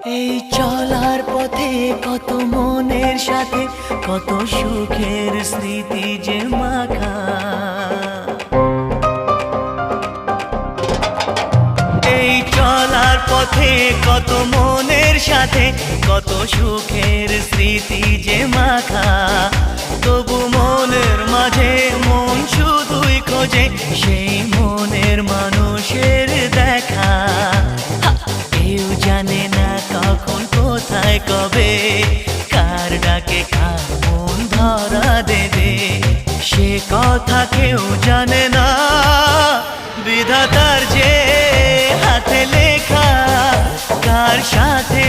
এই চলার পথে কত মনের সাথে কত সুখের স্মৃতি যে মাখা। এই চলার পথে কত মনের সাথে কত সুখের স্মৃতি যে মাখা। তবু মনের মাঝে মন শুধুই খোঁজে সেই মনের মানুষের দেখা। কেউ জানে না কখন কোথায় কবে কার ডাকে কার মন ধরা দেবে, সে কথা কেউ জানে না। বিধাতার যে হাতে লেখা কার সাথে